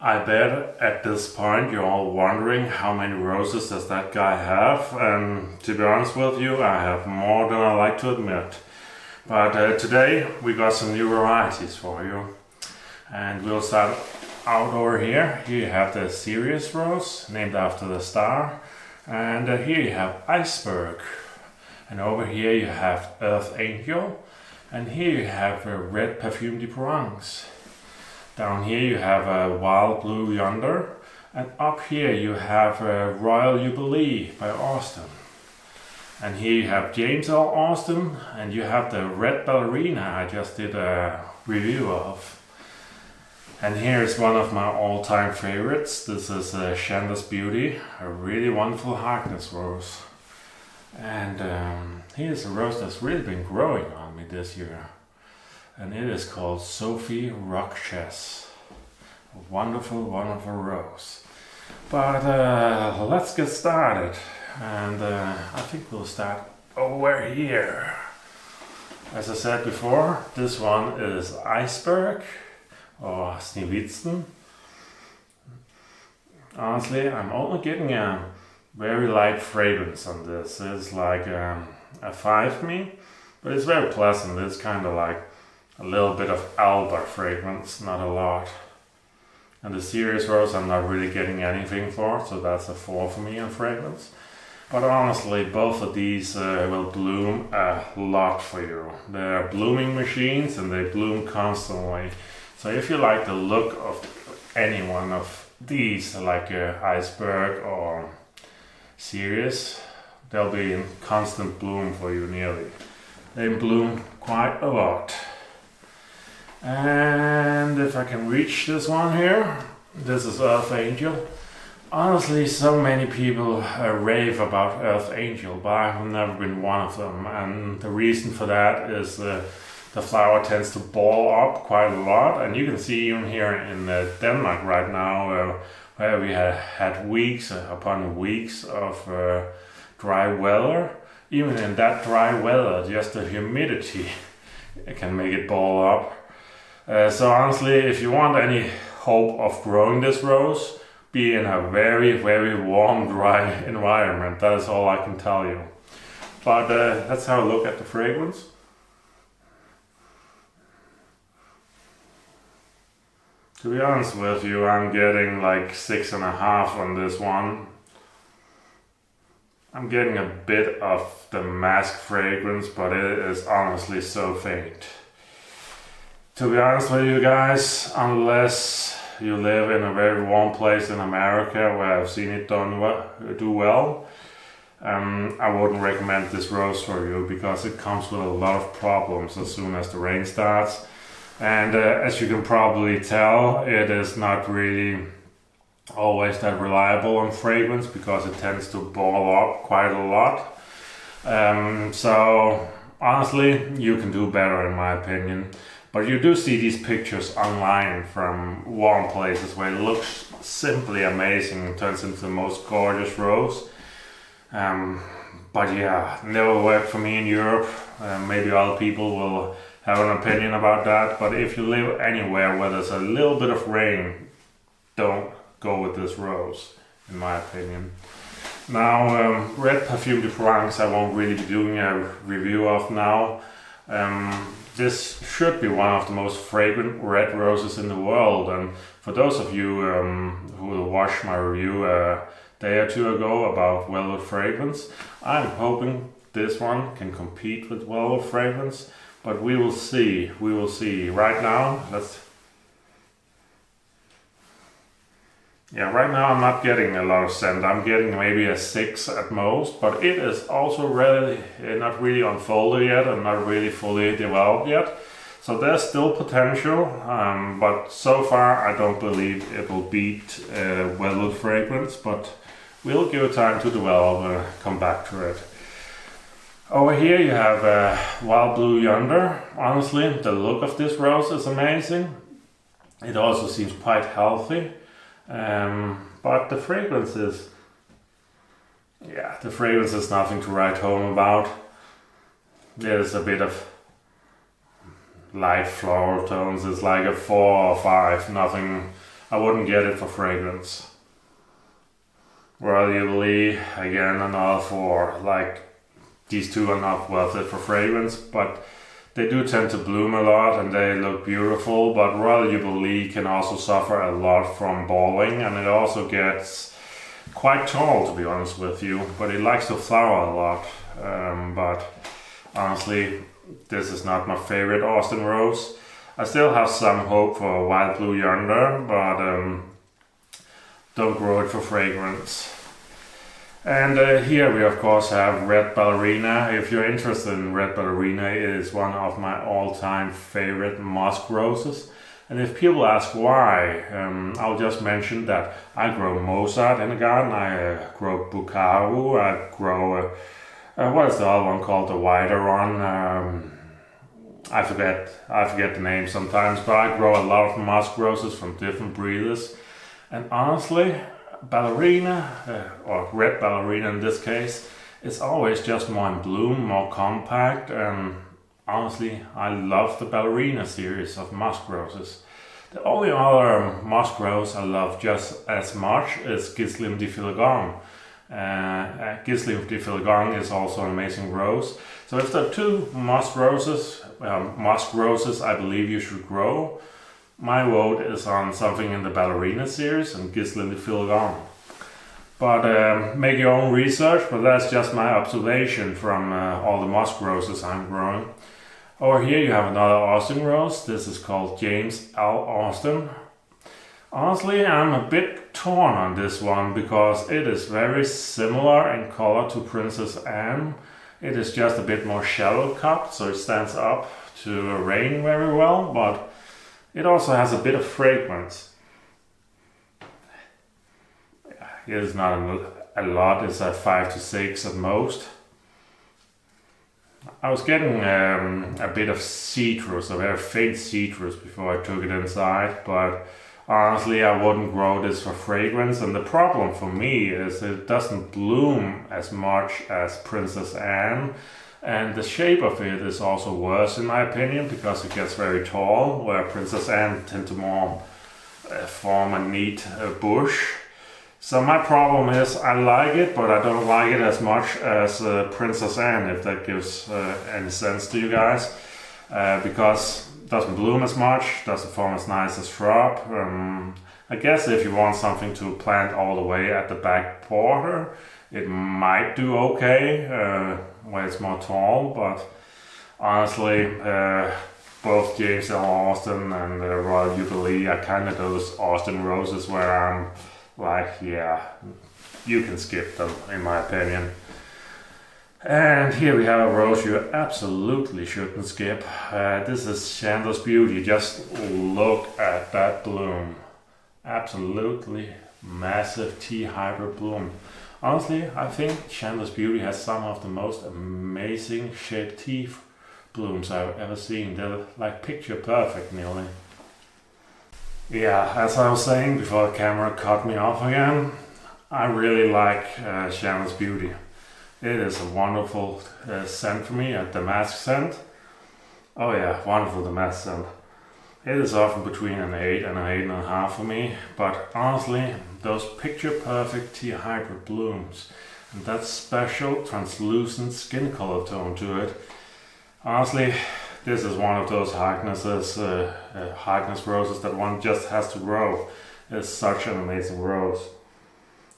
I bet at this point you're all wondering how many roses does that guy have, and to be honest with you, I have more than I like to admit. But today we got some new varieties for you, and we'll start out over here. Here you have the Sirius rose, named after the star, and here you have Iceberg, and over here you have Earth Angel, and here you have red Parfume de Provence. Down here you have a wild blue Yonder, and up here you have a Royal Jubilee by Austin. And here you have James L. Austin, and you have the red Ballerina I just did a review of. And here's one of my all-time favorites. This is Chandos Beauty, a really wonderful Harkness rose. And here's a rose that's really been growing on me this year. And it is called Sophie Rochas. A wonderful, wonderful rose. But let's get started. And I think we'll start over here. As I said before, this one is Iceberg or Sneewittchen. Honestly, I'm only getting a very light fragrance on this. It's like a 5-me, but it's very pleasant. It's kind of like a little bit of alba fragrance, not a lot. And the Sirius rose I'm not really getting anything for, so that's a 4 for me on fragrance. But honestly, both of these will bloom a lot for you. They're blooming machines and they bloom constantly. So if you like the look of any one of these, like Iceberg or Sirius, they'll be in constant bloom for you nearly. They bloom quite a lot. And if I can reach this one here, this is Earth Angel. Honestly, so many people rave about Earth Angel, but I've never been one of them. And the reason for that is the flower tends to ball up quite a lot. And you can see even here in Denmark right now, where we had weeks upon weeks of dry weather. Even in that dry weather, just the humidity can make it ball up. So honestly, if you want any hope of growing this rose, be in a very, very warm, dry environment. That is all I can tell you. But let's have a look at the fragrance. To be honest with you, I'm getting like 6.5 on this one. I'm getting a bit of the mask fragrance, but it is honestly so faint. To be honest with you guys, unless you live in a very warm place in America where I've seen it do well, I wouldn't recommend this rose for you because it comes with a lot of problems as soon as the rain starts. And as you can probably tell, it is not really always that reliable on fragrance because it tends to ball up quite a lot. So honestly, you can do better in my opinion. But you do see these pictures online from warm places where it looks simply amazing and turns into the most gorgeous rose. But yeah, never worked for me in Europe. Maybe other people will have an opinion about that. But if you live anywhere where there's a little bit of rain, don't go with this rose, in my opinion. Now, red Parfume de Provence I won't really be doing a review of now. This should be one of the most fragrant red roses in the world, and for those of you who will watch my review a day or two ago about velvet fragrance, I'm hoping this one can compete with velvet fragrance, but we will see. We will see. Right now, right now I'm not getting a lot of scent. I'm getting maybe a 6 at most, but it is also really not really unfolded yet and not really fully developed yet. So there's still potential, but so far I don't believe it will beat velvet fragrance, but we'll give it time to develop and come back to it. Over here you have Wild Blue Yonder. Honestly, the look of this rose is amazing. It also seems quite healthy. But the fragrance is nothing to write home about. There's a bit of light floral tones. It's like a 4 or 5, nothing I wouldn't get it for fragrance. Royal Jubilee, again another 4. Like, these two are not worth it for fragrance, but they do tend to bloom a lot and they look beautiful. But Royal Jubilee can also suffer a lot from balling, and it also gets quite tall, to be honest with you, but it likes to flower a lot. But honestly, this is not my favorite Austin Rose. I still have some hope for Wild Blue Yonder, but don't grow it for fragrance. And here we of course have Red Ballerina. If you're interested in Red Ballerina, it is one of my all-time favorite musk roses. And if people ask why, I'll just mention that I grow Mozart in the garden, I grow Bukaru, I grow, what is the other one called, the wider one? I forget the name sometimes, but I grow a lot of musk roses from different breeders. And honestly, Ballerina, or Red Ballerina in this case, is always just more in bloom, more compact, and honestly, I love the Ballerina series of musk roses. The only other musk rose I love just as much is Ghislaine de Filigon. Ghislaine de Filigon is also an amazing rose. So if there are 2 musk roses I believe you should grow, my vote is on something in the Ballerina series and Ghislaine de Filigon. But make your own research, but that's just my observation from all the musk roses I'm growing. Over here you have another Austin rose. This is called James L. Austin. Honestly, I'm a bit torn on this one because it is very similar in color to Princess Anne. It is just a bit more shallow cupped, so it stands up to rain very well, but it also has a bit of fragrance. It is not a lot, it's at 5 to 6 at most. I was getting a bit of citrus, a very faint citrus before I took it inside, but honestly I wouldn't grow this for fragrance, and the problem for me is it doesn't bloom as much as Princess Anne, and the shape of it is also worse in my opinion because it gets very tall, where Princess Anne tend to more form a neat bush. So my problem is I like it, but I don't like it as much as Princess Anne, if that gives any sense to you guys, because it doesn't bloom as much, doesn't form as nice as shrub. I guess if you want something to plant all the way at the back border, it might do okay where it's more tall, but honestly both James L. Austin and Royal Jubilee are kind of those Austin roses where I'm like, yeah, you can skip them in my opinion. And here we have a rose you absolutely shouldn't skip. This is Chandos Beauty. Just look at that bloom. Absolutely massive tea hybrid bloom. Honestly, I think Chandos Beauty has some of the most amazing shaped tea blooms I've ever seen. They're like picture perfect nearly. Yeah, as I was saying before the camera cut me off again, I really like Chandos Beauty. It is a wonderful scent for me, a damask scent. Oh yeah, wonderful damask scent. It is often between an 8 and an 8.5 for me, but honestly, those picture perfect tea hybrid blooms and that special translucent skin color tone to it. Honestly, this is one of those Harkness roses that one just has to grow. It's such an amazing rose.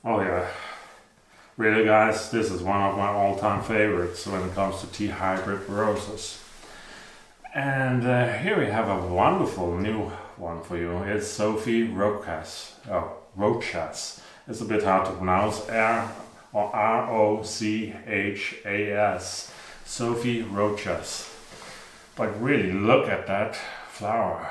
Oh yeah. Really guys, this is one of my all-time favorites when it comes to tea hybrid roses. And here we have a wonderful new one for you. It's Sophie Rochas. Oh, Rochas. It's a bit hard to pronounce. R-O-C-H-A-S. Sophie Rochas. But really look at that flower.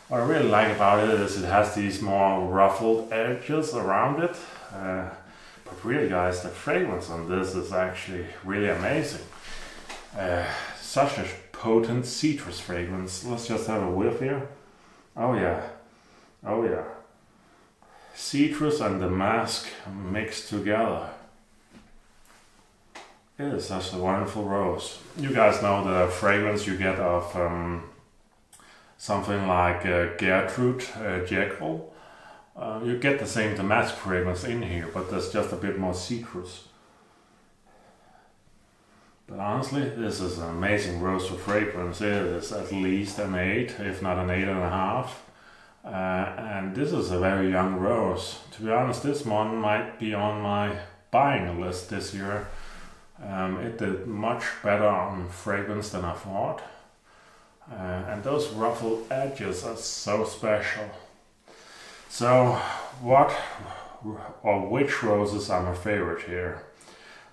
What I really like about it is it has these more ruffled edges around it. But really guys, the fragrance on this is actually really amazing. Such a potent citrus fragrance. Let's just have a whiff here. Oh yeah, oh yeah. Citrus and damask mixed together. It is such a wonderful rose. You guys know the fragrance you get of something like Gertrude Jekyll. You get the same damask fragrance in here, but there's just a bit more citrus. But honestly, this is an amazing rose for fragrance. It is at least an 8, if not an 8.5. And this is a very young rose. To be honest, this one might be on my buying list this year. It did much better on fragrance than I thought. And those ruffled edges are so special. So what or which roses are my favorite here?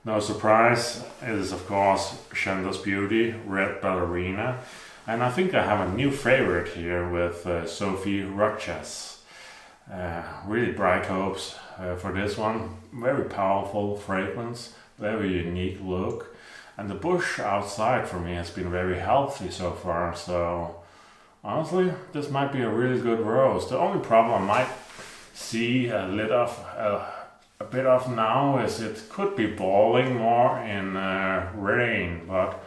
No surprise, it is of course Chandos Beauty, Red Ballerina. And I think I have a new favorite here with Sophie Rochas. Really bright hopes for this one. Very powerful fragrance, very unique look. And the bush outside for me has been very healthy so far. So honestly, this might be a really good rose. The only problem I might see a bit of now is it could be balling more in rain, but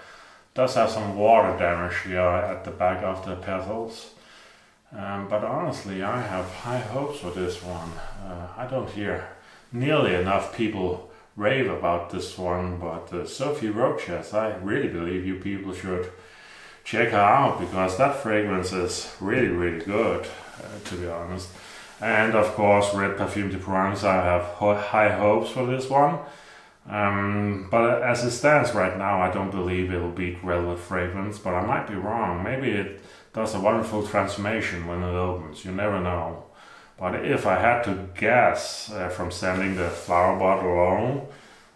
does have some water damage here at the back of the petals. But honestly, I have high hopes for this one. I don't hear nearly enough people rave about this one, but Sophie Rochas, I really believe you people should check her out, because that fragrance is really, really good, to be honest. And of course, Red Parfume de Provence, I have high hopes for this one. But as it stands right now, I don't believe it will beat Velvet Fragrance, but I might be wrong. Maybe it does a wonderful transformation when it opens, you never know. But if I had to guess from sending the flower bot alone,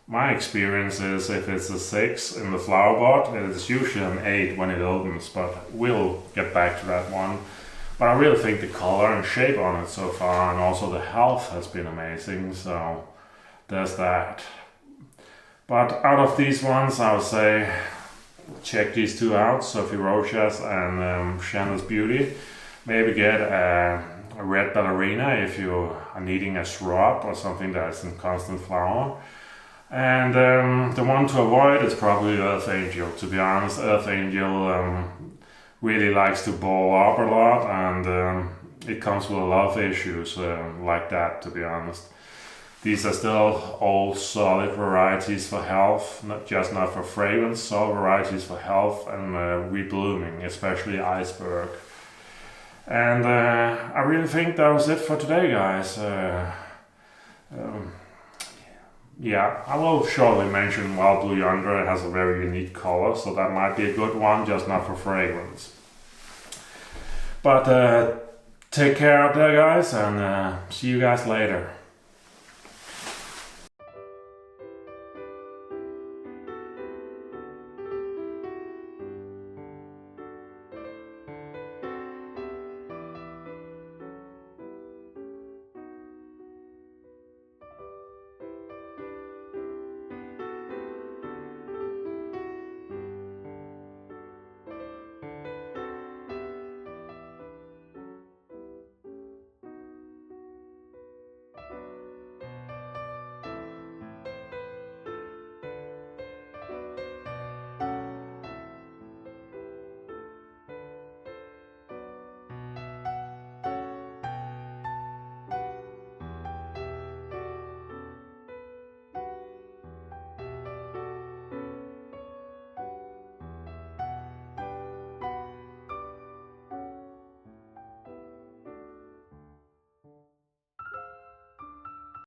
my experience is if it's a 6 in the flower bot, it's usually an 8 when it opens, but we'll get back to that one. But I really think the color and shape on it so far, and also the health has been amazing, so there's that. But out of these ones, I would say check these two out, Sophie Rochas and Chandos Beauty. Maybe get a Red Ballerina if you are needing a shrub or something that's in constant flower. And the one to avoid is probably Earth Angel. To be honest, Earth Angel really likes to ball up a lot, and it comes with a lot of issues like that, to be honest. These are still old solid varieties for health, not for fragrance, solid varieties for health and reblooming, especially Iceberg. And I really think that was it for today, guys. Yeah, I will shortly mention Wild Blue Yonder. It has a very unique color, so that might be a good one, just not for fragrance. But take care out there, guys, and see you guys later.